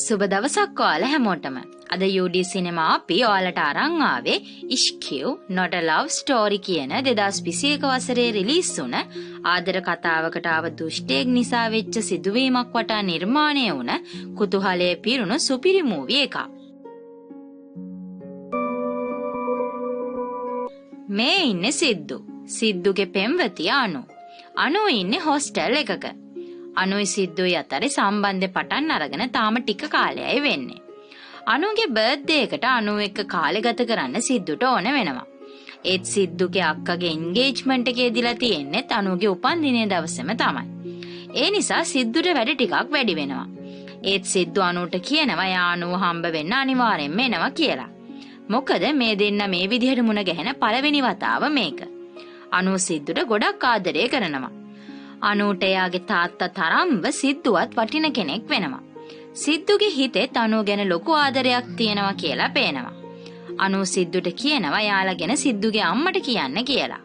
සුබ දවසක් ඔයාලා හැමෝටම. අද UD සිනමා අපි ඔයාලට අරන් ආවේ ඉෂ්කියු Not a Love Story කියන 2021 වසරේ රිලීස් වුණ ආදර කතාවකට ආව දුෂ්ටයෙක් නිසා වෙච්ච සිදුවීමක් වටා නිර්මාණය වුණ කුතුහලයේ පිරුණු සුපිරි මූවි එකක්. මේ ඉන්නේ සිද්දු. සිද්දුගේ පෙම්වතිය අනු. අනු ඉන්නේ හොස්ටල් එකක. අනුයි සිද්දුයි අතරේ සම්බන්ධය පටන් අරගෙන තාම ටික කාලයයි වෙන්නේ. අනුගේ බර්ත්ඩේ එකට අනු එක්ක කාලය ගත කරන්න සිද්දුට ඕන වෙනවා. ඒත් සිද්දුගේ අක්කගේ එන්ගේජ්මන්ට් එකේ දීලා තියෙන්නේ අනුගේ උපන්දිනේ දවසේම තමයි. ඒ නිසා සිද්දුට වැඩ ටිකක් වැඩි වෙනවා. ඒත් සිද්දු අනුට කියනවා යා අනුව හම්බ වෙන්න අනිවාර්යෙන්ම එනවා කියලා. මොකද මේ දෙන්න මේ විදිහට මුණ ගැහෙන පළවෙනි වතාව මේක. අනු සිද්දුට ගොඩක් ආදරය කරනවා. අනුට එයාගේ තාත්තා තරම්ව සිද්දුවත් වටින කෙනෙක් වෙනවා. සිද්දුගේ හිතේ අනු ගැන ලොකු ආදරයක් තියෙනවා කියලා පේනවා. අනු සිද්දුට කියනවා යාලා ගැන සිද්දුගේ අම්මට කියන්න කියලා.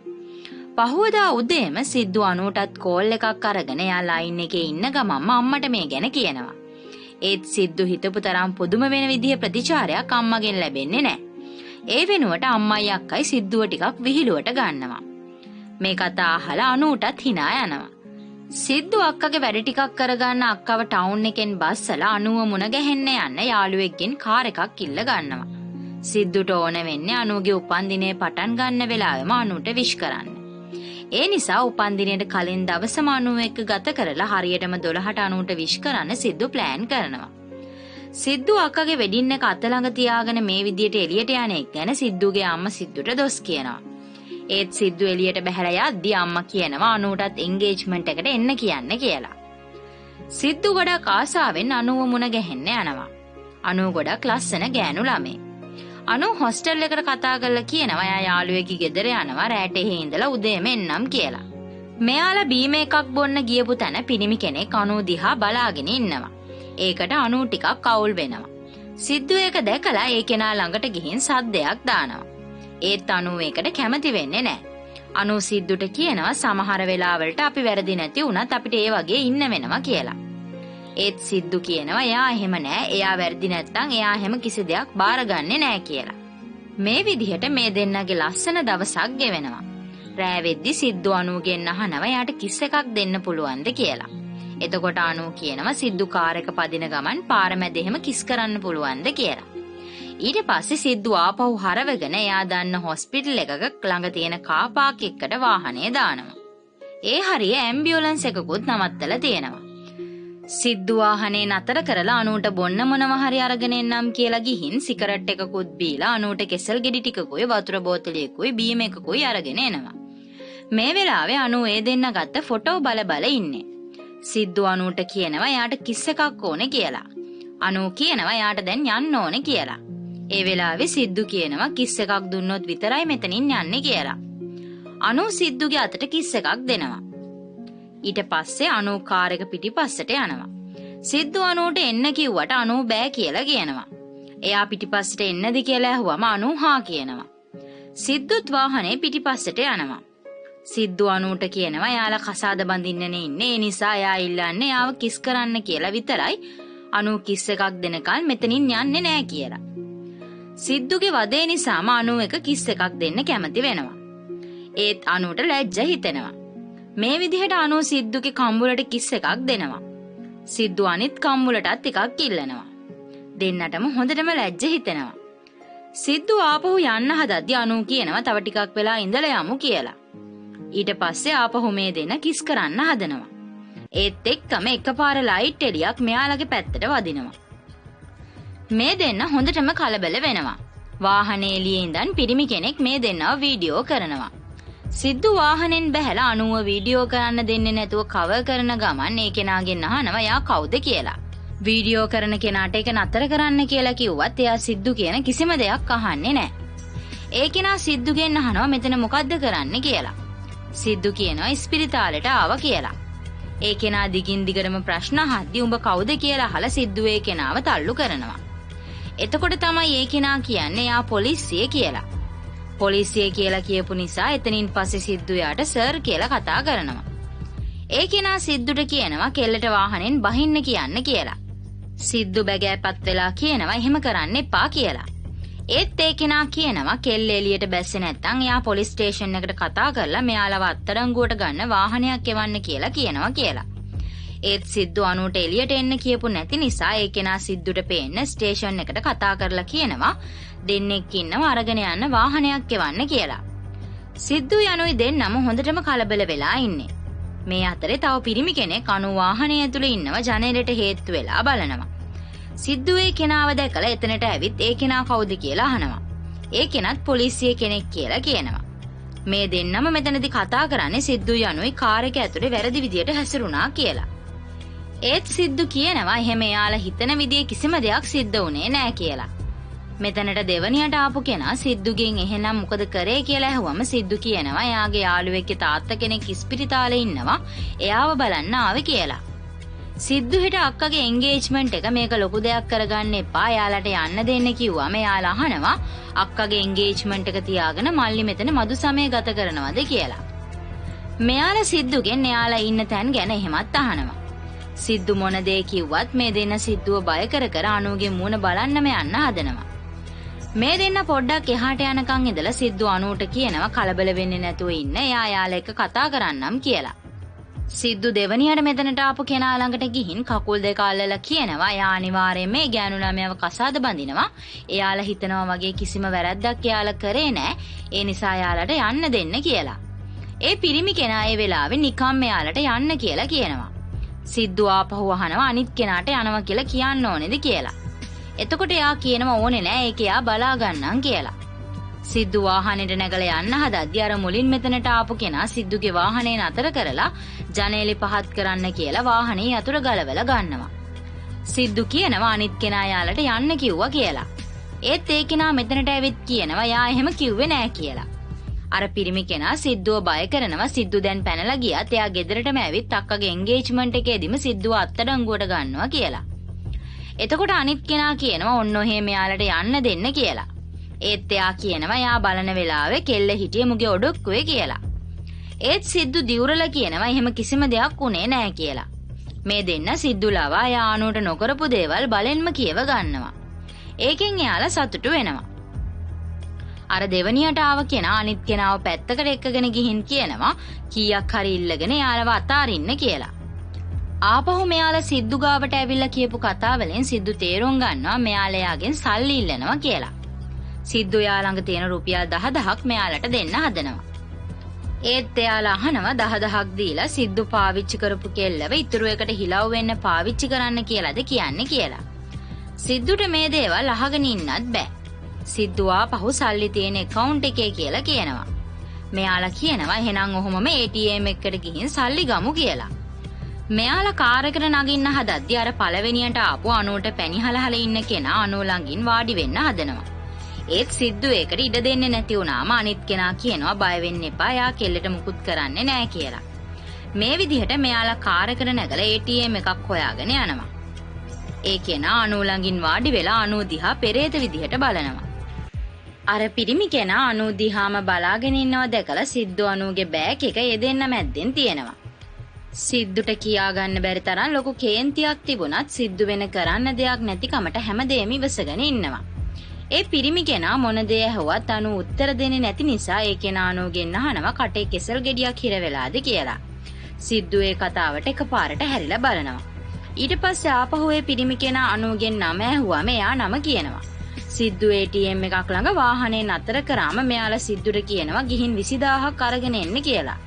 පහුවදා උදේම සිද්දු අනුටත් කෝල් එකක් අරගෙන එයා ලයින් එකේ ඉන්න ගමන්ම අම්මට මේ ගැන කියනවා. ඒත් සිද්දු හිතපු තරම් පුදුම වෙන විදිහ ප්‍රතිචාරයක් අම්මගෙන් ලැබෙන්නේ නැහැ. ඒ වෙනුවට අම්මයි අක්කයි සිද්දුව ටිකක් විහිළුවට ගන්නවා. මේ කතා අහලා අනුටත් hina යනවා. සිද්දු අක්කගේ වැඩ ටිකක් කරගන්න අක්කව ටවුන් එකෙන් බස්සලා අනුව මුණ ගැහෙන්න යන්න යාළුවෙක්ගෙන් කාර් එකක් ඉල්ල ගන්නවා. සිද්දුට ඕන වෙන්නේ අනුගේ උපන්දිනේ පටන් ගන්න වෙලාවෙම අනුට විශ් කරන්න. ඒ නිසා උපන්දිනේට කලින් දවසම අනුව එක්ක ගත කරලා හරියටම 12ට අනුට විශ් කරන්න සිද්දු ප්ලෑන් කරනවා. සිද්දු අක්කගේ වෙඩින් එක අත ළඟ තියාගෙන මේ විදියට එළියට යන එක ගැන සිද්දුගේ අම්මා සිද්දුට දොස් කියනවා. ඒත් සිද්දු එළියට බහැලා යද්දි අම්මා කියනවා අනුටත් එන්ගේජ්මන්ට් එකට එන්න කියන්න කියලා. සිද්දු ගොඩක් ආසාවෙන් අනුව මුණ ගැහෙන්න යනවා. අනු ගොඩක් ලස්සන ගෑනු ළමයි. අනු හොස්ටල් එකට කතා කරලා කියනවා එයා යාළුවෙක්ගේ ගෙදර යනවා රැට එහෙ ඉඳලා උදේම එන්නම් කියලා. මෙයාලා බීම එකක් බොන්න ගියපු තැන පිරිමි කෙනෙක් අනු දිහා බලාගෙන ඉන්නවා. ඒකට අනු ටිකක් අවුල් වෙනවා. සිද්දු ඒක දැකලා ඒ කෙනා ළඟට ගිහින් සද්දයක් දානවා. ඒත් අනු ඒකට කැමති වෙන්නේ නැහැ. අනු සිද්දුට කියනවා සමහර වෙලාවලට අපි වැරදි නැති වුණත් අපිට ඒ වගේ ඉන්න වෙනවා කියලා. ඒත් සිද්දු කියනවා එයා එහෙම නැහැ. එයා වැරදි නැත්තම් එයා හැම කිසි දෙයක් බාරගන්නේ නැහැ කියලා. මේ විදිහට මේ දෙන්නගේ ලස්සන දවසක් ගෙවෙනවා. රෑ වෙද්දි සිද්දු අනුගෙන් අහනවා එයාට කිස් එකක් දෙන්න පුළුවන්ද කියලා. එතකොට අනු කියනවා සිද්දු කාර් එක පදින ගමන් පාර මැද එහෙම කිස් කරන්න පුළුවන්ද කියලා. ඊට පස්සේ සිද්දු ආපහු හරවගෙන එයා දන්න හොස්පිටල් එකක ළඟ තියෙන කාර් පාක් එකකට වාහනේ දානවා. ඒ හරිය ඇම්බියුලන්ස් එකකුත් නවත්තලා තියෙනවා. සිද්දු වාහනේ නතර කරලා අනුට බොන්න මොනවා හරි අරගෙන එන්නම් කියලා ගිහින් සිගරට් එකකුත් බීලා අනුට කෙසල් ගෙඩි ටිකකුයි වතුර බෝතලයකුයි බීම එකකුයි අරගෙන එනවා. මේ වෙලාවේ අනු ඒ දෙන්න ගත්ත ෆොටෝ බල ඉන්නේ. සිද්දු අනුට කියනවා එයාට කිස් එකක් ඕනේ කියලා. අනු කියනවා එයාට දැන් යන්න ඕනේ කියලා. ඒ වෙලාවේ සිද්දු කියනවා කිස් එකක් දුන්නොත් විතරයි මෙතනින් යන්නේ කියලා. අනු සිද්දුගේ අතට කිස් එකක් දෙනවා. ඊට පස්සේ අනු කාර් එක පිටිපස්සට යනවා. සිද්දු අනුට එන්න කිව්වට අනු බෑ කියලා කියනවා. එයා පිටිපස්සට එන්නද කියලා ඇහුවම අනු හා කියනවා. සිද්දුත් වාහනේ පිටිපස්සට යනවා. සිද්දු අනුට කියනවා යාලා කසාද බඳින්නනේ ඉන්නේ. ඒ නිසා එයා ඉල්ලන්නේ යාව කිස් කරන්න කියලා විතරයි. අනු කිස් එකක් දෙනකල් මෙතනින් යන්නේ නෑ කියලා. සිද්දුගේ වදේ නිසාම අනු එක කිස් එකක් දෙන්න කැමති වෙනවා. ඒත් අනුට ලැජ්ජ හිතෙනවා. මේ විදිහට අනු සිද්දුගේ කම්බුලට කිස් එකක් දෙනවා. සිද්දු අනිත් කම්බුලටත් ටිකක් ඉල්ලනවා. දෙන්නටම හොඳටම ලැජ්ජ හිතෙනවා. සිද්දු ආපහු යන්න හදද්දි අනු කියනවා තව ටිකක් වෙලා ඉඳලා යමු කියලා. ඊට පස්සේ ආපහු මේ දෙන්න කිස් කරන්න හදනවා. ඒත් එක්කම එකපාර ලයිට් එළියක් මෙයාලගේ පැත්තට වදිනවා. මේ දෙන්න හොඳටම කලබල වෙනවා. වාහනේ එළියේ ඉඳන් පිරිමි කෙනෙක් මේ දෙන්නව වීඩියෝ කරනවා. සිද්දු වාහනෙන් බැහැලා අනුව වීඩියෝ කරන්න දෙන්නේ නැතුව කවර් කරන ගමන් ඒ කෙනාගෙන් අහනවා යා කවුද කියලා. වීඩියෝ කරන කෙනාට ඒක නතර කරන්න කියලා කිව්වත් එයා සිද්දු කියන කිසිම දෙයක් අහන්නේ නැහැ. ඒ කෙනා සිද්දුගෙන් අහනවා මෙතන මොකද්ද කරන්න කියලා. සිද්දු කියනවා ඉස්පිරිතාලෙට ආවා කියලා. ඒ කෙනා දිගින් දිගටම ප්‍රශ්න අහද්දි උඹ කවුද කියලා අහලා සිද්දු ඒ කෙනාව තල්ලු කරනවා. එතකොට තමයි ඒ කෙනා කියන්නේ යා පොලිසිය කියලා. පොලිසිය කියලා කියපු නිසා එතනින් පස්සේ සිද්දු යාට සර් කියලා කතා කරනවා. ඒ කෙනා සිද්දුට කියනවා කෙල්ලට වාහනෙන් බහින්න කියන්න කියලා. සිද්ධු බැගෑපත් වෙලා කියනවා එහෙම කරන්න එපා කියලා. ඒත් ඒ කෙනා කියනවා කෙල්ල එළියට බැස්සේ නැත්නම් එයා පොලිස් ස්ටේෂන් එකට කතා කරලා මෙයාලව අත්අඩංගුවට ගන්න වාහනයක් එවන්න කියලා කියනවා කියලා. ඒත් සිද්ධු අනුට එළියට එන්න කියපු නැති නිසා ඒ කෙනා සිද්ධුට පේන්න ස්ටේෂන් එකට කතා කරලා කියනවා දෙන්නෙක් ඉන්නවා අරගෙන යන්න වාහනයක් එවන්න කියලා. සිද්ධු යනුයි දෙන්නම හොඳටම කලබල වෙලා ඉන්නේ. මේ අතරේ තව පිරිමි කෙනෙක් අනු වාහනේ ඇතුලේ ඉන්නවා ජනේලෙට හේතු වෙලා බලනවා. සිද්ධු ඒ කෙනාව දැකලා එතනට ඇවිත් ඒ කෙනා කවුද කියලා අහනවා. ඒ කෙනත් පොලිසිය කෙනෙක් කියලා කියනවා. මේ දෙන්නම මෙතනදී කතා කරන්නේ සිද්ධු යනුයි කාර් එක ඇතුලේ වැරදි විදියට හැසිරුණා කියලා. ඒත් සිද්ධු කියනවා එහෙම එයාලා හිතන විදිය කිසිම දෙයක් සිද්ධ වුණේ නෑ කියලා. මෙතනට දෙවනියට ආපු කෙනා සිද්ධුගෙන් එහෙනම් මොකද කරේ කියලා ඇහුවම සිද්ධු කියනවා එයාගේ යාළුවෙක්ගේ තාත්තා කෙනෙක් ඉස්පිරිතාලේ ඉන්නවා එයාව බලන්න ආවේ කියලා. සිද්ධු හිට අක්කගේ එන්ගේජ්මන්ට් එක මේක ලොකු දෙයක් කරගන්න එපා එයාලට යන්න දෙන්න කිව්වම එයාලා අහනවා අක්කගේ එන්ගේජ්මන්ට් එක තියාගෙන මල්ලි මෙතන මදු සමය ගත කරනවද කියලා. මෙයාලා සිද්ධුගෙන් එයාලා ඉන්න තැන් ගැන එහෙමත් අහනවා. සිද්ධු මොන දේ කිව්වත් මේ දෙන්න සිද්ධුව බය කර කර අනුගේ මූණ බලන්නම යන්න හදනවා. මේ දෙන්න පොඩ්ඩක් එහාට යනකන් ඉඳලා සිද්ධු අනුට කියනවා කලබල වෙන්නේ නැතුව ඉන්න එයා යාලා එක්ක කතා කරන්නම් කියලා. සිද්ධු දෙවනියට මෙතනට ආපු කෙනා ළඟට ගිහින් කකුල් දෙක අල්ලලා කියනවා එයා අනිවාර්යයෙන් මේ ගෑනු ළමයව කසාද බඳිනවා. එයාලා හිතනවා වගේ කිසිම වැරද්දක් එයාලා කරේ නෑ. ඒ නිසා එයාලට යන්න දෙන්න කියලා. ඒ පිරිමි කෙනා ඒ වෙලාවේ නිකම් එයාලට යන්න කියලා කියනවා. සිද්ධු ආපහු අහනවා අනිත් කෙනාට යනවා කියලා කියන්න ඕනේද කියලා. එතකොට එයා කියනවා ඕනේ නෑ ඒක එයා බලා ගන්නම් කියලා. සිද්ධු වාහනේට නැගලා යන්න හදද්දී අර මුලින් මෙතනට ආපු කෙනා සිද්ධුගේ වාහනේ නතර කරලා ජනේලෙ පහත් කරන්න කියලා වාහනේ යතුරු ගලවලා ගන්නවා. සිද්ධු කියනවා අනිත් කෙනා යාලට යන්න කිව්වා කියලා. ඒත් ඒ කෙනා මෙතනට ඇවිත් කියනවා යා එහෙම කිව්වේ නෑ කියලා. අර පිරිමි කෙනා සිද්ධුව බය කරනවා සිද්ධු දැන් පැනලා ගියත් එයා ගෙදරටම ඇවිත් අක්කගේ එන්ගේජ්මන්ට් එකේදීම සිද්ධුව අත්අඩංගුවට ගන්නවා කියලා. එතකොට අනිත් කෙනා කියනවා ඔන්න ඔහේ මෙයාලට යන්න දෙන්න කියලා. ඒත් එයා කියනවා යා බලන වෙලාවේ කෙල්ල හිටියේ මුගේ ඔඩොක්කුවේ කියලා. ඒත් සිද්ධු දිවුරලා කියනවා එහෙම කිසිම දෙයක් උනේ නෑ කියලා. මේ දෙන්න සිද්ධු ලවා යා අනුට නොකරපු දේවල් බලෙන්ම කියව ගන්නවා. ඒකෙන් එයාලා සතුටු වෙනවා. අර දෙවනියට ආව කෙනා අනිත් කෙනාව පැත්තකට එක්කගෙන ගිහින් කියනවා කීයක් හරි ඉල්ලගෙන යාලව අතාරින්න කියලා. ආපහු මෙයාලා සිද්ධු ගාවට ඇවිල්ලා කියපු කතාවලින් සිද්ධු තේරුම් ගන්නවා මෙයාලා යාගෙන් සල්ලි ඉල්ලනවා කියලා. සිද්ධු යා ළඟ තියෙන රුපියල් 10000ක් මෙයාලට දෙන්න හදනවා. ඒත් එයාලා අහනවා 10000ක් දීලා සිද්ධු පාවිච්චි කරපු කෙල්ලව ඉතුරු එකට හිලව් වෙන්න පාවිච්චි කරන්න කියලාද කියන්නේ කියලා. සිද්ධුට මේ දේවල් අහගෙන ඉන්නත් බෑ. සිද්ධු ආපහු සල්ලි තියෙන account එකේ කියලා කියනවා. මෙයාලා කියනවා එහෙනම් ඔහොමම ATM එකට ගිහින් සල්ලි ගමු කියලා. මෙයාලා කාර් එකට නගින්න හදද්දී අර පළවෙනියට ආපු අනුවට පැණිහලහල ඉන්න කෙනා අනු ළඟින් වාඩි වෙන්න හදනවා. ඒත් සිද්ධු ඒකට ඉඩ දෙන්නේ නැති වුණාම අනිත් කෙනා කියනවා බය වෙන්න එපා යා කෙල්ලට මුකුත් කරන්නේ නැහැ කියලා. මේ විදිහට මෙයාලා කාර් එකට නැගලා ATM එකක් හොයාගෙන යනවා. ඒ කෙනා අනු ළඟින් වාඩි වෙලා අනු දිහා පෙරේත විදිහට බලනවා. අර පිරිමි කෙනා අනු දිහාම බලාගෙන ඉන්නවා දැකලා සිද්ධු අනුගේ බෑග් එක යෙදෙන්න මැද්දෙන් තියෙනවා. සිද්ධුට කියා ගන්න බැරි තරම් ලොකු කේන්තියක් තිබුණත් සිද්ධු වෙන කරන්න දෙයක් නැතිකමට හැමදේම ඉවසගෙන ඉන්නවා. ඒ පිරිමි කෙනා මොන දේ ඇහුවත් අනු උත්තර දෙන්නේ නැති නිසා ඒ කෙනා අනුගෙන් අහනවා කටේ කෙසල් ගෙඩියක් හිර වෙලාද කියලා. සිද්ධු ඒ කතාවට එකපාරට හැරිලා බලනවා. ඊට පස්සේ ආපහු ඒ පිරිමි කෙනා අනුගෙන් නම ඇහුවාම එයා නම කියනවා. සිද්ධු ATM එකක් ළඟ වාහනේ නතර කරාම මෙයාලා සිද්ධුට කියනවා ගිහින් 20000ක් අරගෙන එන්න කියලා.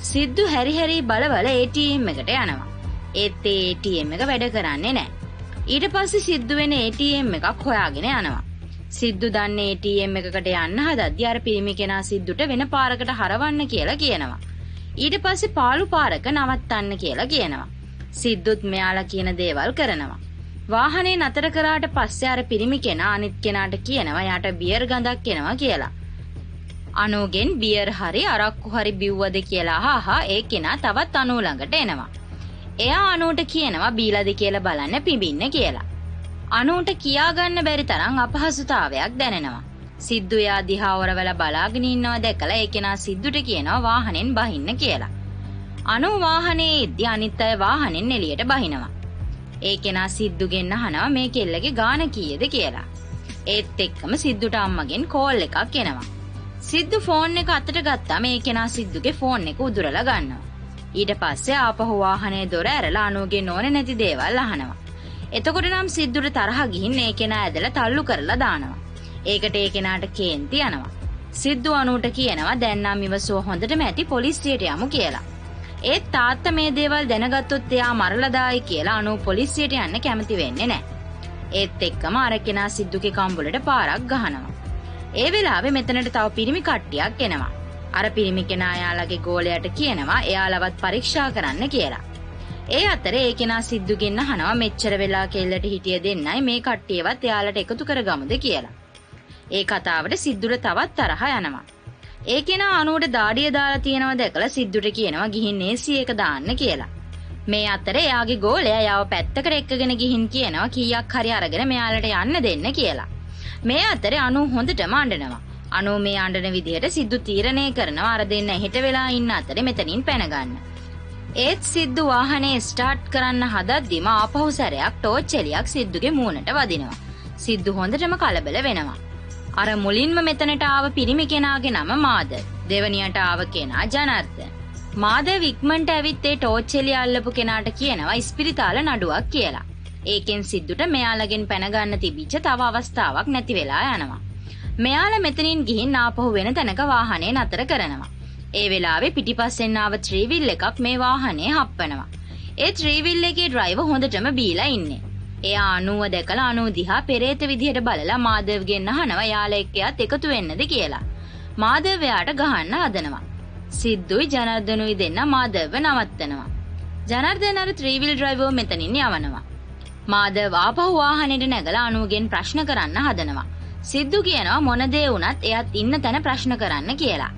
සිද්ධු හැරි හැරි බලවල ATM එකට යනවා. ඒත් ඒ ATM එක වැඩ කරන්නේ නැහැ. ඊට පස්සේ සිද්ධු වෙන ATM එකක් හොයාගෙන යනවා. සිද්ධු දන්නේ ATM එකකට යන්න හදද්දී අර පිරිමි කෙනා සිද්ධුට වෙන පාරකට හරවන්න කියලා කියනවා. ඊට පස්සේ පාළු පාරක නවත්තන්න කියලා කියනවා. සිද්ධුත් මෙයාලා කියන දේවල් කරනවා. වාහනේ නතර කරාට පස්සේ අර පිරිමි කෙනා අනිත් කෙනාට කියනවා යාට බියර් ගඳක් එනවා කියලා. අනුගෙන් බියර් හරි අරක්කු හරි බිව්වද කියලා අහහා ඒ කෙනා තවත් අනු ළඟට එනවා. එයා අනුට කියනවා බීලාද කියලා බලන්න පිඹින්න කියලා. අනුට කියා ගන්න බැරි තරම් අපහසුතාවයක් දැනෙනවා. සිද්ධු යා දිහා වරවල බලාගෙන ඉන්නවා දැකලා ඒ කෙනා සිද්ධුට කියනවා වාහනෙන් බහින්න කියලා. අනු වාහනේ ඉද්දී අනිත් අය වාහනෙන් එළියට බහිනවා. ඒ කෙනා සිද්දුගෙන් අහනවා මේ කෙල්ලගේ ගාන කීයද කියලා. ඒත් එක්කම සිද්දුට අම්මගෙන් කෝල් එකක් එනවා. සිද්දු ෆෝන් එක අතට ගත්තාම ඒ කෙනා සිද්දුගේ ෆෝන් එක උදුරලා ගන්නවා. ඊට පස්සේ ආපහු වාහනේ දොර ඇරලා අනුගේ ඕනේ නැති දේවල් අහනවා. එතකොට නම් සිද්දුට තරහ ගිහින් ඒ කෙනා ඇදලා තල්ලු කරලා දානවා. ඒකට ඒ කෙනාට කේන්ති යනවා. සිද්දු අනුට කියනවා දැන් නම් ඉවසුව හොඳටම ඇති පොලිසියට යමු කියලා. ඒත් තාත්තා මේ දේවල් දැනගත්තොත් එයා මරලා දායි කියලා අනු පොලිසියට යන්න කැමති වෙන්නේ නැහැ. ඒත් එක්කම අර කෙනා සිද්දුගේ කම්බුලට පාරක් ගහනවා. ඒ වෙලාවේ මෙතනට තව පිරිමි කට්ටියක් එනවා. අර පිරිමි කෙනා යාළගේ ගෝලයට කියනවා එයාලවත් පරීක්ෂා කරන්න කියලා. ඒ අතරේ ඒ කෙනා සිද්දුගෙන් අහනවා මෙච්චර වෙලා කෙල්ලට හිටිය දෙන්නයි මේ කට්ටියවත් එයාලට එකතු කරගමුද කියලා. ඒ කතාවට සිද්දුට තවත් තරහ යනවා. ඒ කෙනා අනුවට දාඩිය දාලා තියෙනවා දැකලා සිද්දුට කියනවා ගිහින් AC එක දාන්න කියලා. මේ අතරේ එයාගේ ගෝලයා යාව පැත්තකට එක්කගෙන ගිහින් කියනවා කීයක් හරි අරගෙන මෙයාලට යන්න දෙන්න කියලා. මේ අතරේ අනු හොඳටම අඬනවා. අනු මේ අඬන විදිහට සිද්දු තීරණය කරනවා අර දෙන්න එහෙට වෙලා ඉන්න අතරේ මෙතනින් පැන ගන්න. ඒත් සිද්දු වාහනේ ස්ටාර්ට් කරන්න හදද්දිම ආපහු සැරයක් ටෝච් එලියක් සිද්දුගේ මූණට වදිනවා. සිද්දු හොඳටම කලබල වෙනවා. අර මුලින්ම මෙතනට ආව පිරිමි කෙනාගේ නම මාද. දෙවනියට ආව කෙනා ජනාර්දන. මාදව ඉක්මනට ඇවිත් ඒ ටෝච් එලිය අල්ලපු කෙනාට කියනවා ඉස්පිරිතාල නඩුවක් කියලා. ඒකෙන් සිද්දුට මෙයාලගෙන් පැන ගන්න තිබිච්ච තව අවස්ථාවක් නැති වෙලා යනවා. මෙයාලා මෙතනින් ගිහින් ආපහු වෙන තැනක වාහනේ නතර කරනවා. ඒ වෙලාවේ පිටිපස්සෙන් ආව ත්‍රිවිල් එකක් මේ වාහනේ හප්පනවා. ඒ ත්‍රිවිල් එකේ ඩ්‍රයිවර් හොඳටම බීලා ඉන්නේ. එයා අනුව දැකලා අනුව දිහා පෙරේත විදිහට බලලා මාදව්ගෙන් අහනවා යාළුවා එක්කත් එකතු වෙන්නද කියලා. මාදව් එයාට ගහන්න හදනවා. සිද්දුයි ජනාර්දනුයි දෙන්න මාදව්ව නවත්තනවා. ජනාර්දන අර ත්‍රිවිල් ඩ්‍රයිවර් මෙතනින් යවනවා. මාදව් ආපහු වාහනේට නැගලා අනුගෙන් ප්‍රශ්න කරන්න හදනවා. සිද්දු කියනවා මොන දේ වුණත් එයාත් ඉන්න තැන ප්‍රශ්න කරන්න කියලා.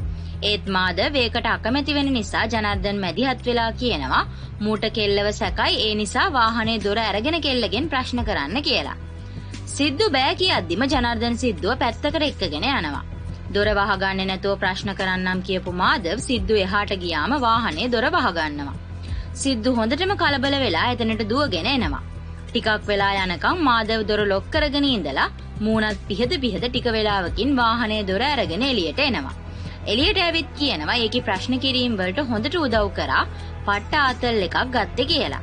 ඒත් මාදව් ඒකට අකමැති වෙන නිසා ජනාර්දන් මැදිහත් වෙලා කියනවා මූට කෙල්ලව සැකයි ඒ නිසා වාහනේ දොර අරගෙන කෙල්ලගෙන් ප්‍රශ්න කරන්න කියලා. සිද්දු බෑ කියද්දිම ජනාර්දන් සිද්දුව පැත්තකට එක්කගෙන යනවා. දොර වහගන්නේ නැතුව ප්‍රශ්න කරන්නම් කියපු මාදව් සිද්දු එහාට ගියාම වාහනේ දොර වහගන්නවා. සිද්දු හොඳටම කලබල වෙලා එතනට දුවගෙන එනවා. ටිකක් වෙලා යනකම් මාදව් දොර ලොක් කරගෙන ඉඳලා මූණත් පිහද ටික වෙලාවකින් වාහනේ දොර අරගෙන එළියට එනවා. එළියට ඇවිත් කියනවා ඒකේ ප්‍රශ්න කිරීම වලට හොඳට උදව් කරා පට්ට ආතල් එකක් ගත්තේ කියලා.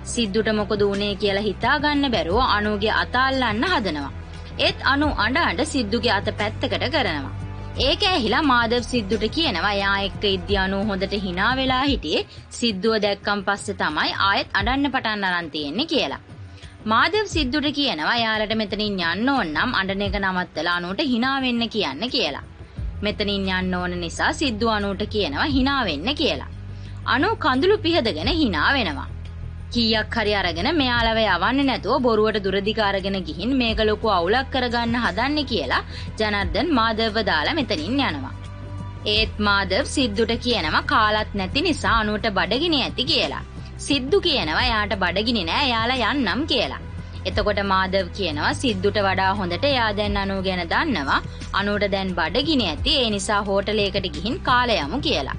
සිද්දුට මොකද උනේ කියලා හිතා ගන්න බැරුව අනුගේ අත අල්ලන්න හදනවා. ඒත් අනු අඬ සිද්දුගේ අත පැත්තකට කරනවා. ඒක ඇහිලා මාදව් සිද්දුට කියනවා එයා එක්ක ඉද්දි අනු හොඳට hina වෙලා හිටියේ සිද්දුව දැක්කන් පස්සේ තමයි ආයෙත් අඬන්න පටන් අරන් තියෙන්නේ කියලා. මාදව් සිද්දුට කියනවා යාලට මෙතනින් යන්න ඕන නම් අඬන එක නවත්තලා අනුට hina වෙන්න කියන්න කියලා. මෙතනින් යන්න ඕන නිසා සිද්දු අනුට කියනවා hina වෙන්න කියලා. අනු කඳුළු පිහදගෙන hina වෙනවා. කීයක් හරි අරගෙන මෙයාලව යවන්නේ නැතුව බොරුවට දුරදිග අරගෙන ගිහින් මේක ලොකු අවුලක් කරගන්න හදන්නේ කියලා ජනාර්දන් මාදව්ව දාලා මෙතනින් යනවා. ඒත් මාදව් සිද්දුට කියනවා කාලත් නැති නිසා අනුට බඩගිනි ඇති කියලා. සිද්දු කියනවා යාට බඩගිනි නෑ යාලා යන්නම් කියලා. එතකොට මාදව් කියනවා සිද්දුට වඩා හොඳට එයා දැන් අනු ගැන දන්නවා අනුට දැන් බඩගිනි ඇති ඒ නිසා හෝටලයකට ගිහින් කාලය යමු කියලා.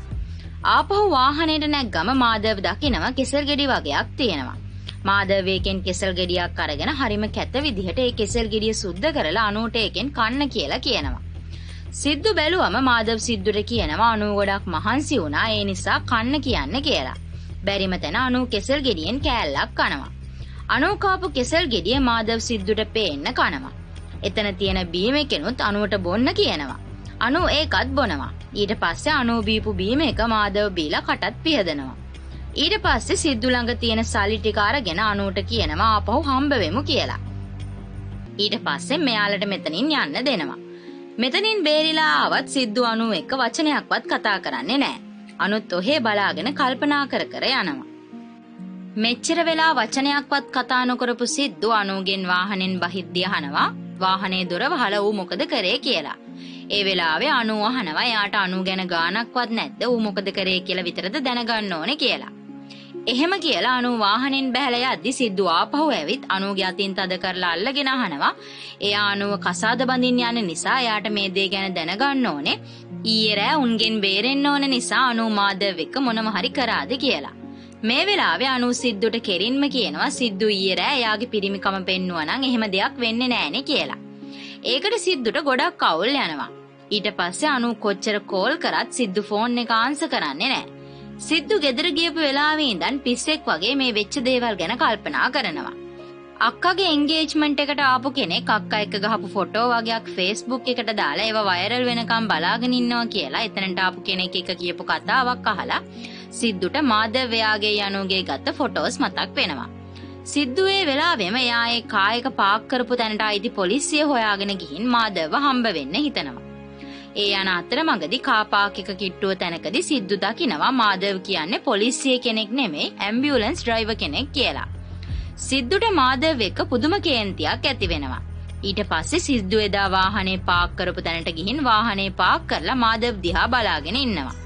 ආපහු වාහනේට නැග්ගම මාදව් දකිනවා කෙසල් ගෙඩි වගේක් තියෙනවා. මාදව් එකෙන් කෙසල් ගෙඩියක් අරගෙන හරිම කැත විදිහට ඒ කෙසල් ගෙඩිය සුද්ධ කරලා අනුට එකෙන් කන්න කියලා කියනවා. සිද්දු බැලුවම මාදව් සිද්දුට කියනවා අනු ගොඩක් මහන්සි වුණා ඒ නිසා කන්න කියන්න කියලා. බැරිම තැන අනු කෙසල් ගෙඩියෙන් කෑල්ලක් කනවා. අනු කාපු කෙසල් ගෙඩිය මාදව් සිද්දුට පේන්න කනවා. එතන තියෙන බීම එකෙනුත් අනුවට බොන්න කියනවා. අනු ඒකත් බොනවා. ඊට පස්සේ අනු බීපු බීම එක මාදව් බීලා කටත් පිහදනවා. ඊට පස්සේ සිද්දු ළඟ තියෙන සල්ලි ටික අරගෙන අනුට කියනවා ආපහු හම්බ වෙමු කියලා. ඊට පස්සේ මෙයාලට මෙතනින් යන්න දෙනවා. මෙතනින් බේරිලා ආවත් සිද්දු අනු එක්ක වචනයක්වත් කතා කරන්නේ නැහැ. අනුත් ඔහේ බලාගෙන කල්පනා කර යනවා. මෙච්චර වෙලා වචනයක්වත් කතා නොකරපු සිද්දු අනුගෙන් වාහනෙන් බහිද්දී අහනවා වාහනේ දොර වහලා ඌ මොකද කරේ කියලා. ඒ වෙලාවේ අනු අහනවා එයාට අනු ගැන ගානක්වත් නැද්ද ඌ මොකද කරේ කියලා විතරද දැනගන්න ඕනේ කියලා. එහෙම කියලා අනු වාහනෙන් බැහැලා යද්දි සිද්දු ආපහු ඇවිත් අනුගේ අතින් තද කරලා අල්ලගෙන අහනවා එයා අනුව කසාද බඳින්න යන නිසා එයාට මේ දේ ගැන දැනගන්න ඕනේ. ඊයේ රෑ උන්ගෙන් බේරෙන්න ඕන නිසා අනු මාදව් එක්ක මොනම හරි කරාද කියලා. මේ වෙලාවේ අනු සිද්දුට කෙරින්ම කියනවා සිද්දු ඊයේ රෑ එයාගේ පිරිමිකම පෙන්නුවා නම් එහෙම දෙයක් වෙන්නේ නෑනේ කියලා. ඒකට සිද්දුට ගොඩක් අවුල් යනවා. ඊට පස්සේ අනු කොච්චර කෝල් කරත් සිද්දු ෆෝන් එක ආන්සර් කරන්නේ නෑ. සිද්දු ගෙදර ගියපු වෙලාවේ ඉඳන් පිස්සෙක් වගේ මේ වෙච්ච දේවල් ගැන කල්පනා කරනවා. අක්කගේ එන්ගේජ්මන්ට් එකට ආපු කෙනෙක් අක්කා එක්ක ගහපු ෆොටෝ වගේක් Facebook එකට දාලා ඒව වෛරල් වෙනකම් බලාගෙන ඉන්නවා කියලා එතනට ආපු කෙනෙක් එක්ක කියපු කතාවක් අහලා සිද්දුට මාධවයාගේ යනුගේ ගත්ත ෆොටෝස් මතක් වෙනවා. සිද්දු ඒ වෙලාවෙම එයා ඒ කායක පාක් කරපු තැනට ආයිති පොලිසිය හොයාගෙන ගිහින් මාධව හම්බ වෙන්න හිතනවා. ඒ යන අතරමඟදී කාපාක් එක කිට්ටුව තැනකදී සිද්දු දකිනවා මාධව කියන්නේ පොලිසිය කෙනෙක් නෙමෙයි ඇම්බියුලන්ස් ඩ්‍රයිවර් කෙනෙක් කියලා. සිද්දුට මාධව එක්ක පුදුම කේන්තියක් ඇති වෙනවා. ඊට පස්සේ සිද්දු එදා වාහනේ පාක් කරපු තැනට ගිහින් වාහනේ පාක් කරලා මාධව දිහා බලාගෙන ඉන්නවා.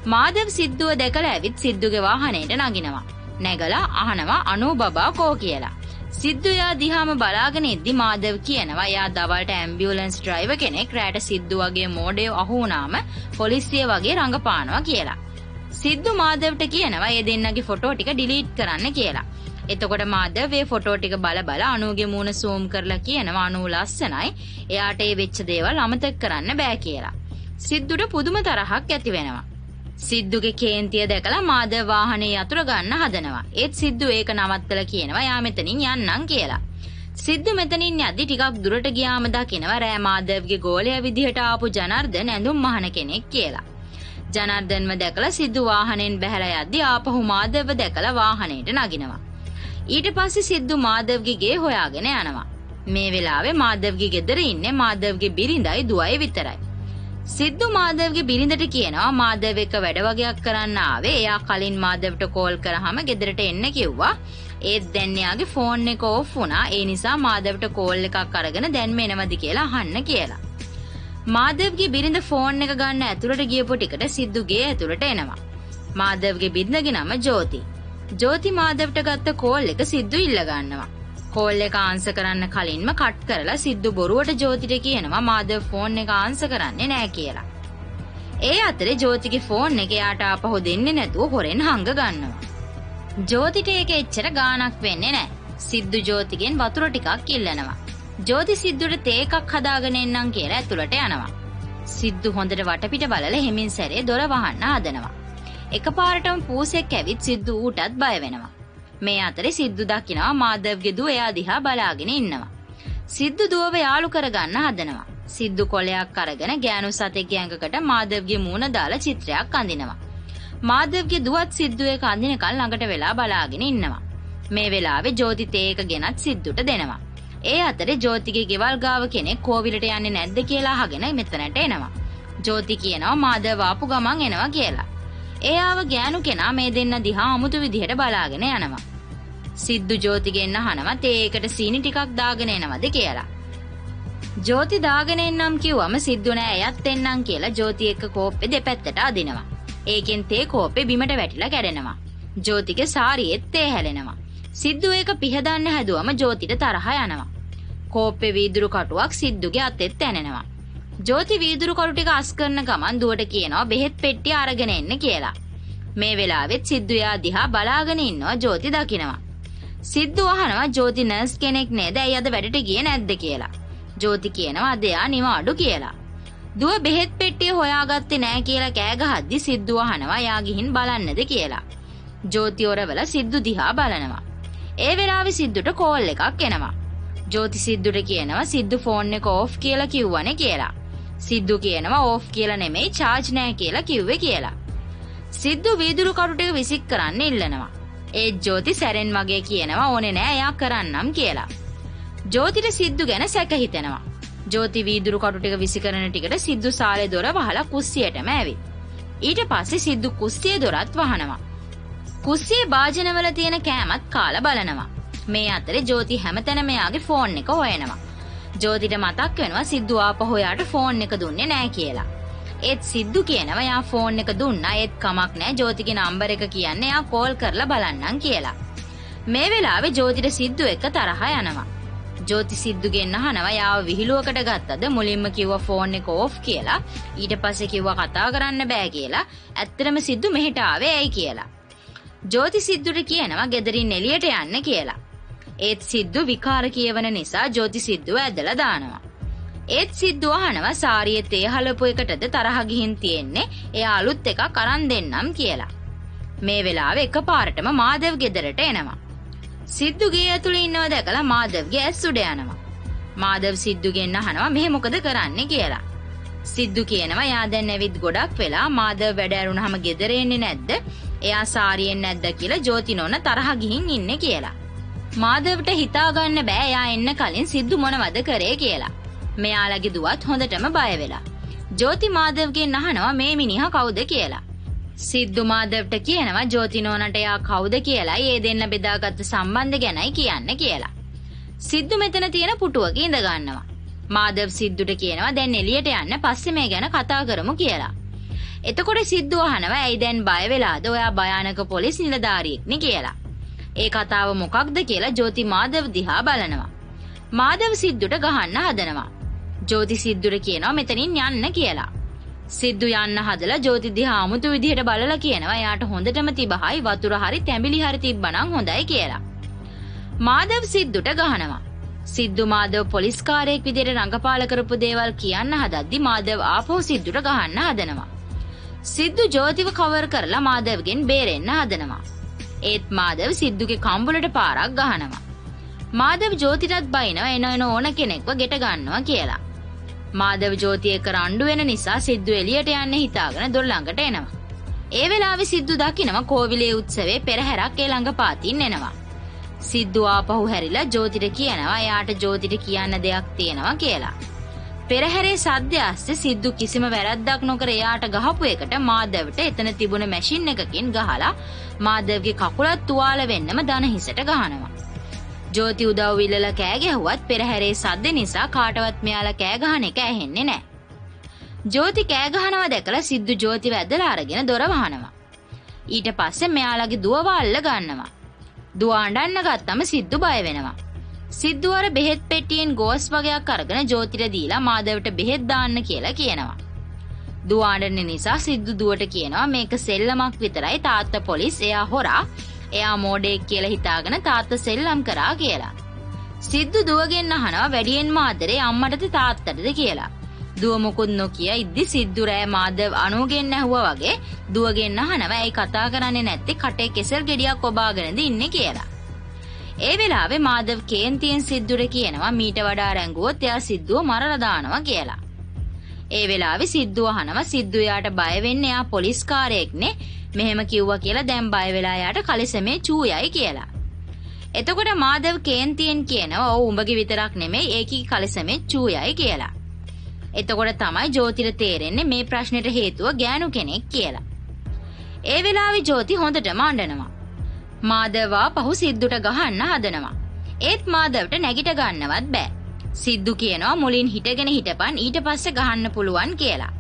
මාධව සිද්දුව දැකලා ඇවිත් සිද්දුගේ වාහනේට නගිනවා. නැගලා අහනවා අනු බබා කෝ කියලා. සිද්දු යා දිහාම බලාගෙන ඉද්දි මාධව කියනවා යා දවල්ට ඇම්බියුලන්ස් ඩ්‍රයිවර් කෙනෙක් රැට සිද්දු වගේ මෝඩේ අහු වුණාම පොලිසිය වගේ රඟපානවා කියලා. සිද්දු මාධවට කියනවා ඒ දෙන්නගේ ෆොටෝ ටික ඩිලීට් කරන්න කියලා. එතකොට මාධව ඒ ෆොටෝ ටික බල අනුගේ මූණ සූම් කරලා කියනවා අනු ලස්සනයි එයාට ඒ වෙච්ච දේවල් අමතක කරන්න බෑ කියලා. සිද්දුට පුදුම තරහක් ඇති වෙනවා. සිද්දුගේ කේන්තිය දැකලා මාධව වාහනේ යතුර ගන්න හදනවා. ඒත් සිද්දු ඒක නවත්තලා කියනවා යා මෙතනින් යන්නම් කියලා. සිද්දු මෙතනින් යද්දි ටිකක් දුරට ගියාම දකිනවා රෑ මාධවගේ ගෝලයා විදිහට ආපු ජනාර්දන ඇඳුම් මහන කෙනෙක් කියලා. ජනාර්දන්ව දැකලා සිද්දු වාහනෙන් බැහැලා යද්දි ආපහු මාධව දැකලා වාහනේට නගිනවා. ඊට පස්සේ සිද්දු මාධවගේ ගේ හොයාගෙන යනවා. මේ වෙලාවේ මාධවගේ ගෙදර ඉන්නේ මාධවගේ බිරිඳයි දුවයි විතරයි. සිද්දු මාධවගේ බිරිඳට කියනවා මාධව එක වැඩ වගේක් කරන්න ආවේ. එයා කලින් මාධවට කෝල් කරාම ගෙදරට එන්න කිව්වා. ඒත් දැන් එයාගේ ෆෝන් එක ඕෆ් වුණා. ඒ නිසා මාධවට කෝල් එකක් අරගෙන දැන් මෙනවද කියලා අහන්න කියලා. මාධවගේ බිරිඳ ෆෝන් එක ගන්න ඇතුළට ගියපු ටිකට සිද්දු ගේ ඇතුළට එනවා. මාධවගේ බිරිඳගේ නම ජෝති. ජෝති මාධවට ගත්ත කෝල් එක සිද්දු ඉල්ල ගන්නවා. කෝල් එක ආන්සර් කරන්න කලින්ම කට් කරලා සිද්දු බොරුවට ජෝතිට කියනවා මාධව ෆෝන් එක ආන්සර් කරන්නේ නැහැ කියලා. ඒ අතරේ ජෝතිගේ ෆෝන් එක යාට ආපහු දෙන්නේ නැතුව හොරෙන් හංග ගන්නවා. ජෝතිට ඒක එච්චර ගාණක් වෙන්නේ නැහැ. සිද්දු ජෝතිගෙන් වතුර ටිකක් ඉල්ලනවා. ජෝති සිද්දුට තේ එකක් හදාගෙන එන්නම් කියලා ඇතුළට යනවා. සිද්දු හොඳට වටපිට බලලා හෙමින් සැරේ දොර වහන්න හදනවා. එකපාරටම පූසෙක් ඇවිත් සිද්දු ඌටත් බය වෙනවා. මේ අතරේ සිද්දු දකිනවා මාධවගේ දුව එයා දිහා බලාගෙන ඉන්නවා. සිද්දු දුවව යාළු කරගන්න හදනවා. සිද්දු කොලයක් අරගෙන ගෑනු සතෙක්ගේ ඇඟකට මාධවගේ මූණ දාලා චිත්‍රයක් අඳිනවා. මාධවගේ දුවත් සිද්දු එක අඳිනකල් ළඟට වෙලා බලාගෙන ඉන්නවා. මේ වෙලාවේ ජෝති තේ එක ගෙනත් සිද්දුට දෙනවා. ඒ අතරේ ජෝතිගේ ගෙවල් ගාව කෙනෙක් කෝවිලට යන්නේ නැද්ද කියලා අහගෙන මෙතනට එනවා. ජෝති කියනවා මාධව ආපු ගමන් එනවා කියලා. එයාව ගෑනු කෙනා මේ දෙන්න දිහා අමුතු විදිහට බලාගෙන යනවා. සිද්දු ජෝතිගෙන් අහනවා තේ එකට සීනි ටිකක් දාගෙන එනවද කියලා. ජෝති දාගෙන එන්නම් කිව්වම සිද්දු නෑ එයත් එන්නම් කියලා ජෝති එක්ක කෝප්පේ දෙපැත්තට අදිනවා. ඒකෙන් තේ කෝප්පේ බිමට වැටිලා කැඩෙනවා. ජෝතිගේ සාරියෙත් තේ හැලෙනවා. සිද්දු ඒක පිහදන්න හැදුවම ජෝතිට තරහ යනවා. කෝප්පේ වීදුරු කටුවක් සිද්දුගේ අතෙත් ඇනෙනවා. ජෝති වීදුරු කටු ටික අස් කරන ගමන් දුවට කියනවා බෙහෙත් පෙට්ටිය අරගෙන එන්න කියලා. මේ වෙලාවෙත් සිද්දු යා දිහා බලාගෙන ඉන්නවා ජෝති දකිනවා. සිද්දු අහනවා ජෝති නර්ස් කෙනෙක් නේද? ඇයි අද වැඩට ගියේ නැද්ද කියලා. ජෝති කියනවා අද යා නිවාඩු කියලා. දුව බෙහෙත් පෙට්ටිය හොයාගත්තේ නැහැ කියලා කෑ ගහද්දි සිද්දු අහනවා යා ගිහින් බලන්නද කියලා. ජෝති ඔරවල සිද්දු දිහා බලනවා. ඒ වෙලාවේ සිද්දුට කෝල් එකක් එනවා. ජෝති සිද්දුට කියනවා සිද්දු ෆෝන් එක ඕෆ් කියලා කිව්වනේ කියලා. සිද්දු කියනවා ඕෆ් කියලා නෙමෙයි charge නැහැ කියලා කිව්වේ කියලා. සිද්දු වීදුරු කටු ටික විසික් කරන්න ඉල්ලනවා. ඒ ජෝති සැරෙන් වගේ කියනවා ඕනේ නෑ එයා කරන්නම් කියලා. ජෝතිට සිද්දු ගැන සැක හිතෙනවා. ජෝති වීදුරු කටු ටික විසිකරන ටිකට සිද්දු සාලේ දොර වහලා කුස්සියටම ඇවිත්. ඊට පස්සේ සිද්දු කුස්සියේ දොරත් වහනවා. කුස්සියේ භාජනවල තියෙන කෑමත් කාලා බලනවා. මේ අතරේ ජෝති හැමතැනම එයාගේ ෆෝන් එක හොයනවා. ජෝතිට මතක් වෙනවා සිද්දු ආපහු එයාට ෆෝන් එක දුන්නේ නෑ කියලා. ඒත් සිද්දු කියනවා යා ෆෝන් එක දුන්නා ඒත් කමක් නෑ ජෝතිගේ නම්බර් එක කියන්නේ යා කෝල් කරලා බලන්නම් කියලා. මේ වෙලාවේ ජෝතිට සිද්දු එක තරහ යනවා. ජෝති සිද්දුගෙන් අහනවා යාව විහිළුවකට ගත්තද? මුලින්ම කිව්වා ෆෝන් එක ඕෆ් කියලා. ඊට පස්සේ කිව්වා කතා කරන්න බෑ කියලා. ඇත්තටම සිද්දු මෙහෙට ආවේ ඇයි කියලා. ජෝති සිද්ධුට කියනවා ගෙදරින් එළියට යන්න කියලා. ඒත් සිද්ධු විකාර කියවන නිසා ජෝති සිද්ධුව ඇදලා දානවා. ඒත් සිද්ධු අහනවා සාරියේ තේ හලපු එකටද තරහ ගිහින් තියෙන්නේ එයා අලුත් එකක් අරන් දෙන්නම් කියලා. මේ වෙලාවේ එකපාරටම මාදව් ගෙදරට එනවා. සිද්ධු ගේ ඇතුළේ ඉන්නව දැකලා මාදව්ගේ ඇස් උඩ යනවා. මාදව් සිද්ධුගෙන් අහනවා මෙහෙ මොකද කරන්නේ කියලා. සිද්ධු කියනවා යා දැන් ඇවිත් ගොඩක් වෙලා මාදව් වැඩ ඇරුණාම ගෙදර එන්නේ නැද්ද? එයා සාරියෙන් නැද්ද කියලා ජෝති නෝන තරහ ගිහින් ඉන්නේ කියලා. මාදව්ට හිතා ගන්න බෑ එයා එන්න කලින් සිද්ධු මොනවද කරේ කියලා. මෙයාලගේ දුවත් හොඳටම බය වෙලා. ජෝති මාදව්ගෙන් අහනවා මේ මිනිහා කවුද කියලා. සිද්ධු මාදව්ට කියනවා ජෝති නෝනට එයා කවුද කියලායි ඒ දෙන්න බෙදාගත්ත සම්බන්ධ ගැනයි කියන්න කියලා. සිද්ධු මෙතන තියෙන පුටුවක ඉඳ ගන්නවා. මාදව් සිද්ධුට කියනවා දැන් එළියට යන්න පස්සේ මේ ගැන කතා කරමු කියලා. එතකොට සිද්ධු අහනවා ඇයි දැන් බය වෙලාද ඔයා භයානක පොලිස් නිලධාරියෙක්නේ කියලා. ඒ කතාව මොකක්ද කියලා ජෝති මාදව් දිහා බලනවා. මාදව් සිද්ධුට ගහන්න හදනවා. ජෝති සිද්ධුට කියනවා මෙතනින් යන්න කියලා. සිද්ධු යන්න හදලා ජෝති දිහා අමුතු විදිහට බලලා කියනවා එයාට හොඳටම තිබහයි වතුර හරි තැඹිලි හරි තිබ්බනම් හොඳයි කියලා. මාදව් සිද්ධුට ගහනවා. සිද්ධු මාදව් පොලිස්කාරයෙක් විදිහට රංගපාල කරපු දේවල් කියන්න හදද්දි මාදව් ආපහු සිද්ධුට ගහන්න හදනවා. සිද්ධු ජෝතිව කවර් කරලා මාදව්ගෙන් බේරෙන්න හදනවා. ඒත් මාදව් සිද්ධුගේ කම්බුලට පාරක් ගහනවා. මාදව් ජෝතිටත් බයිනවා එන ඕන කෙනෙක්ව ගෙට ගන්නවා කියලා. මාදව් ජෝතිය එක්ක රණ්ඩු වෙන නිසා සිද්ධු එළියට යන්න හිතාගෙන දොර ළඟට එනවා. ඒ වෙලාවේ සිද්ධු දකිනවා කෝවිලේ උත්සවයේ පෙරහැරක් ඒ ළඟ පාතින් එනවා. සිද්ධු ආපහු හැරිලා ජෝතිට කියනවා එයාට ජෝතිට කියන්න දෙයක් තියෙනවා කියලා. පෙරහැරේ සද්ද ඇස්සේ සිද්ධු කිසිම වැරද්දක් නොකර එයාට ගහපු එකට මාදව්ට එතන තිබුණ මැෂින් එකකින් ගහලා මාදව්ගේ කකුලත් තුවාල වෙන්නම දන හිසට ගහනවා. ජෝති උදව් ඉල්ලලා කෑ ගැහුවත් පෙරහැරේ සද්ද නිසා කාටවත් මෙයාලා කෑ ගහන එක ඇහෙන්නේ නැහැ. ජෝති කෑ ගහනවා දැකලා සිද්ධු ජෝතිව ඇදලා අරගෙන දොර වහනවා. ඊට පස්සේ මෙයාලගේ දුවව අල්ල ගන්නවා. දුව අඬන්න ගත්තම සිද්ධු බය වෙනවා. සිද්ධු අර බෙහෙත් පෙට්ටියෙන් ගෝස් වගේක් අරගෙන ජෝතිට දීලා මාදව්ට බෙහෙත් දාන්න කියලා කියනවා. දුව අඬන නිසා සිද්ධු දුවට කියනවා මේක සෙල්ලමක් විතරයි තාත්තා පොලිස් එයා හොරා එයා මෝඩෙක් කියලා හිතාගෙන තාත්තා සෙල්ලම් කරා කියලා. සිද්ධු දුවගෙන් අහනවා වැඩියෙන්ම ආදරේ අම්මටද තාත්තටද කියලා. දුව මොකුත් නොකිය ඉද්දි සිද්ධු රෑ මාදව් අනුගෙන් ඇහුවා වගේ දුවගෙන් අහනවා ඇයි කතා කරන්නේ නැත්තේ කටේ කෙසල් ගෙඩියක් ඔබාගෙනද ඉන්නේ කියලා. ඒ වෙලාවේ මාදව් කේන්තියෙන් සිද්ධුට කියනවා මීට වඩා රැඟුවොත් එයා සිද්ධුව මරලා දානවා කියලා. ඒ වෙලාවේ සිද්ධුව අහනවා සිද්ධු යාට බය වෙන්නේ එයා පොලිස්කාරයෙක්නේ මෙහෙම කිව්වා කියලා දැන් බය වෙලා යාට කලිසමේ චූයයි කියලා. එතකොට මාදව් කේන්තියෙන් කියනවා ඔව් උඹගේ විතරක් නෙමෙයි ඒකී කලිසමේ චූයයි කියලා. එතකොට තමයි ජෝතිට තේරෙන්නේ මේ ප්‍රශ්නෙට හේතුව ගෑනු කෙනෙක් කියලා. ඒ වෙලාවේ ජෝති හොඳටම අඬනවා. මාදව පහු සිද්ධුට ගහන්න හදනවා. ඒත් මාදවට නැගිට ගන්නවත් බෑ. සිද්ධු කියනවා මුලින් හිටගෙන හිටපන් ඊට පස්සේ ගහන්න පුළුවන් කියලා.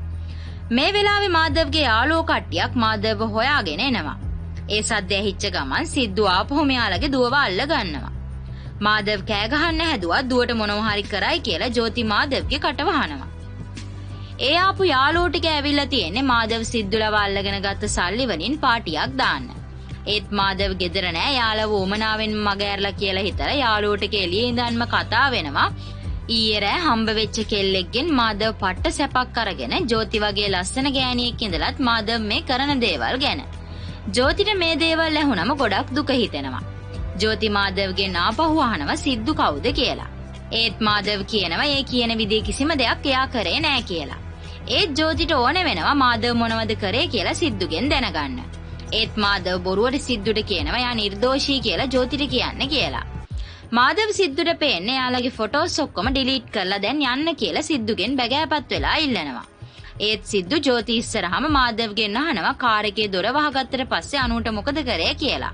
මේ වෙලාවේ මාදවගේ යාළුවෝ කට්ටියක් මාදව හොයාගෙන එනවා. ඒ සද්ද ඇහිච්ච ගමන් සිද්ධු ආපහු මෙයාලගේ දුවව අල්ල ගන්නවා. මාදව කෑ ගහන්න හැදුවා දුවට මොනවා හරි කරයි කියලා ජෝති මාදවගේ කට වහනවා. ඒ ආපු යාළුවෝ ටික ඇවිල්ලා තියෙන්නේ මාදව සිද්ධුලව අල්ලගෙන ගත්ත සල්ලි වලින් පාටියක් දාන්න. ඒත් මාදව ගෙදර නෑ යාළුවෝ උමනාවෙන් මග ඇරලා කියලා හිතලා යාළුවෝ ටික එළියේ ඉඳන්ම කතා වෙනවා. ඊයේ රෑ හම්බ වෙච්ච කෙල්ලෙක්ගෙන් මාදව පට්ට සැපක් අරගෙන ජෝති වගේ ලස්සන ගෑණියෙක් ඉඳලත් මාදව මේ කරන දේවල් ගැන. ජෝතිට මේ දේවල් ඇහුනම ගොඩක් දුක හිතෙනවා. ජෝති මාදවගෙන් ආපහු අහනවා සිද්ධු කවුද කියලා. ඒත් මාදව කියනවා ඒ කියන විදිහේ කිසිම දෙයක් එයා කරේ නෑ කියලා. ඒත් ජෝතිට ඕන වෙනවා මාදව මොනවද කරේ කියලා සිද්ධුගෙන් දැනගන්න. ඒත් මාදව බොරුවට සිද්ධුට කියනවා යා නිර්දෝෂී කියලා ජෝතිට කියන්න කියලා. මාදව සිද්ධුට පේන්නේ යාළගේ ෆොටෝස් ඔක්කොම ඩිලීට් කරලා දැන් යන්න කියලා සිද්ධුගෙන් බැගෑපත් වෙලා ඉල්ලනවා. ඒත් සිද්ධු ජෝති ඉස්සරහම මාදවගෙන් අහනවා කාර් එකේ දොර වහගත්තට පස්සේ අනුන්ට මොකද කරේ කියලා.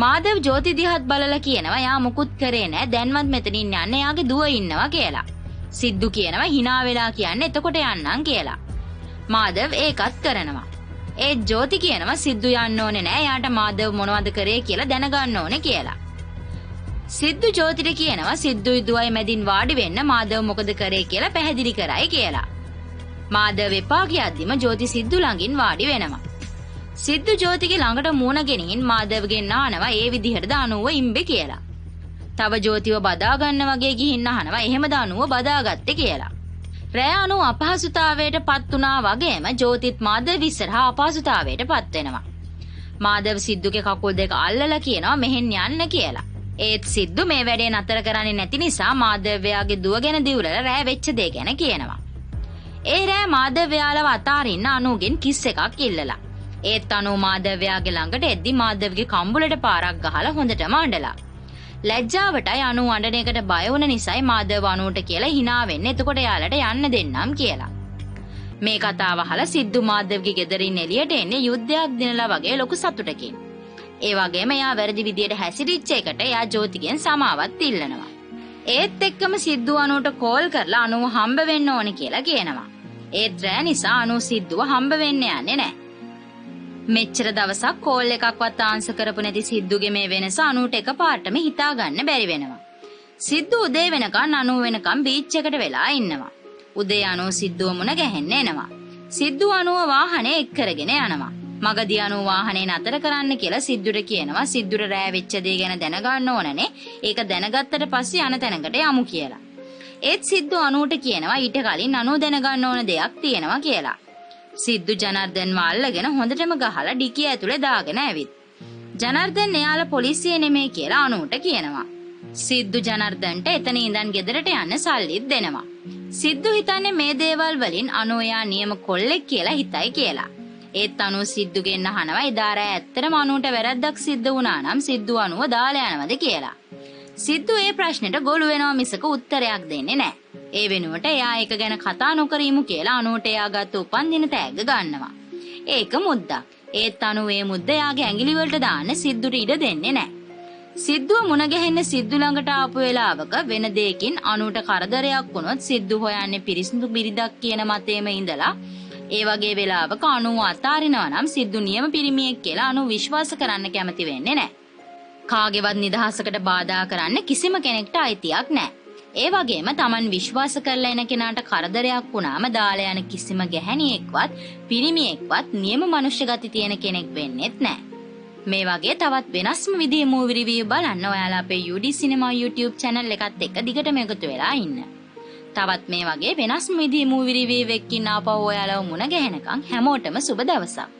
මාදව ජෝති දිහාත් බලලා කියනවා යා මුකුත් කරේ නෑ දැන්වත් මෙතනින් යන්න යාගේ දුව ඉන්නවා කියලා. සිද්ධු කියනවා hina වෙලා කියන්නේ එතකොට යන්නම් කියලා. මාදව ඒකත් කරනවා. ඒත් ජෝති කියනවා සිද්ධු යන්න ඕනේ නෑ යාට මාදව මොනවද කරේ කියලා දැනගන්න ඕනේ කියලා. සිද්ධු ජෝතිට කියනවා සිද්ධුයි දුවයි මැදින් වාඩි වෙන්න මාදව මොකද කරේ කියලා පැහැදිලි කරයි කියලා. මාදව එපා කියද්දිම ජෝති සිද්ධු ළඟින් වාඩි වෙනවා. සිද්ධු ජෝතිගේ ළඟට මූණ ගෙනින් මාධවගෙන් අහනවා ඒ විදිහටද අනුව ඉම්බේ කියලා. තව ජෝතිව බදා ගන්න වගේ ගිහින් අහනවා එහෙමද අනුව බදාගත්තේ කියලා. රෑ අනුව අපහසුතාවයට පත් වුණා වගේම ජෝතිත් මාධව ඉස්සරහා අපහසුතාවයට පත් වෙනවා. මාධව සිද්ධුගේ කකුල් දෙක අල්ලලා කියනවා මෙහෙන් යන්න කියලා. ඒත් සිද්ධු මේ වැඩේ නතර කරන්නේ නැති නිසා මාධවයාගේ දුව ගැන දිවුරලා රෑ වෙච්ච දේ ගැන කියනවා. ඒ රෑ මාධවයාලව අතාරින්න අනුගෙන් කිස් එකක් ඉල්ලලා. ඒත් අනු මාධවයාගේ ළඟට එද්දි මාධවගේ කම්බුලට පාරක් ගහලා හොඳටම අඬලා. ලැජ්ජාවටයි අනු අඬන එකට බය වුණ නිසායි මාධව අනුට කියලා hina වෙන්නේ එතකොට යාලට යන්න දෙන්නම් කියලා. මේ කතාව අහලා සිද්ධු මාධවගේ ගෙදරින් එළියට එන්නේ යුද්ධයක් දිනලා වගේ ලොකු සතුටකින්. ඒ වගේම එයා වැරදි විදියට හැසිරිච්ච එකට එයා ජෝතිගෙන් සමාවත් ඉල්ලනවා. ඒත් එක්කම සිද්ධු අනුට කෝල් කරලා අනුව හම්බ වෙන්න ඕනේ කියලා කියනවා. ඒත් රෑ නිසා අනු සිද්ධුව හම්බ වෙන්න යන්නේ නැහැ. මෙච්චර දවසක් කෝල් එකක්වත් ආන්සර් කරපු නැති සිද්ධුගේ මේ වෙනස අනුට එකපාරටම හිතා ගන්න බැරි වෙනවා. සිද්ධු උදේ වෙනකන් අනු වෙනකන් බීච් එකට වෙලා ඉන්නවා. උදේ අනු සිද්ධුව මුණ ගැහෙන්න එනවා. සිද්ධු අනුව වාහනේ එක් කරගෙන යනවා. මගදී අනු වාහනේ නතර කරන්න කියලා සිද්ධුට කියනවා. සිද්ධුට රෑ වෙච්ච දේ ගැන දැනගන්න ඕනනේ. ඒක දැනගත්තට පස්සේ යන තැනකට යමු කියලා. ඒත් සිද්ධු අනුට කියනවා ඊට කලින් අනු දැනගන්න ඕන දෙයක් තියෙනවා කියලා. සිද්ධු ජනාර්දන්ව අල්ලගෙන හොඳටම ගහලා ඩිකිය ඇතුලේ දාගෙන ඇවිත්. ජනාර්දන් එයාලා පොලිසිය නෙමෙයි කියලා අනුට කියනවා. සිද්ධු ජනාර්දන්ට එතන ඉඳන් ගෙදරට යන්න සල්ලිත් දෙනවා. සිද්ධු හිතන්නේ මේ දේවල් වලින් අනු එයා නියම කොල්ලෙක් කියලා හිතයි කියලා. ඒත් අනු සිද්ධුගෙන් අහනවා එදා රෑ ඇත්තටම අනුට වැරද්දක් සිද්ධ වුණා නම් සිද්ධු අනුව දාලා යනවද කියලා. සිද්ධු ඒ ප්‍රශ්නෙට ගොළු වෙනවා මිසක උත්තරයක් දෙන්නේ නැහැ. ඒ වෙනුවට එයා ඒක ගැන කතා නොකරීමු කියලා අනුට එයා ගත්ත උපන්දින තෑග්ග ගන්නවා. ඒක මුද්දක්. ඒත් අනු මේ මුද්ද එයාගේ ඇඟිලි වලට දාන්න සිද්ධුට ඉඩ දෙන්නේ නැහැ. සිද්ධුව මුණ ගැහෙන්න සිද්ධු ළඟට ආපු වෙලාවක වෙන දෙයකින් අනුට කරදරයක් වුණොත් සිද්ධු හොයන්නේ පිරිසිදු බිරිඳක් කියන මතේම ඉඳලා ඒ වගේ වෙලාවක අනුව අතාරිනවා නම් සිද්ධු නියම පිරිමියෙක් කියලා අනු විශ්වාස කරන්න කැමති වෙන්නේ නැහැ. කාගේවත් නිදහසකට බාධා කරන්න කිසිම කෙනෙක්ට අයිතියක් නැහැ. ඒ වගේම Taman විශ්වාස කරලා එන කෙනාට කරදරයක් වුණාම දාලා යන කිසිම ගැහැණියෙක්වත් පිරිමියෙක්වත් නියම මනුෂ්‍ය ගති තියෙන කෙනෙක් වෙන්නේත් නැහැ. මේ වගේ තවත් වෙනස්ම විදිහේ මූවි රිවිව් බලන්න ඔයාලා අපේ UD Cinema YouTube channel එකත් එක්ක දිගටම එකතු වෙලා ඉන්න. තවත් මේ වගේ වෙනස්ම විදිහේ මූවි රිවිව් එකකින් ආපහු ඔයාලව මුණ ගැහෙනකම් හැමෝටම සුබ දවසක්.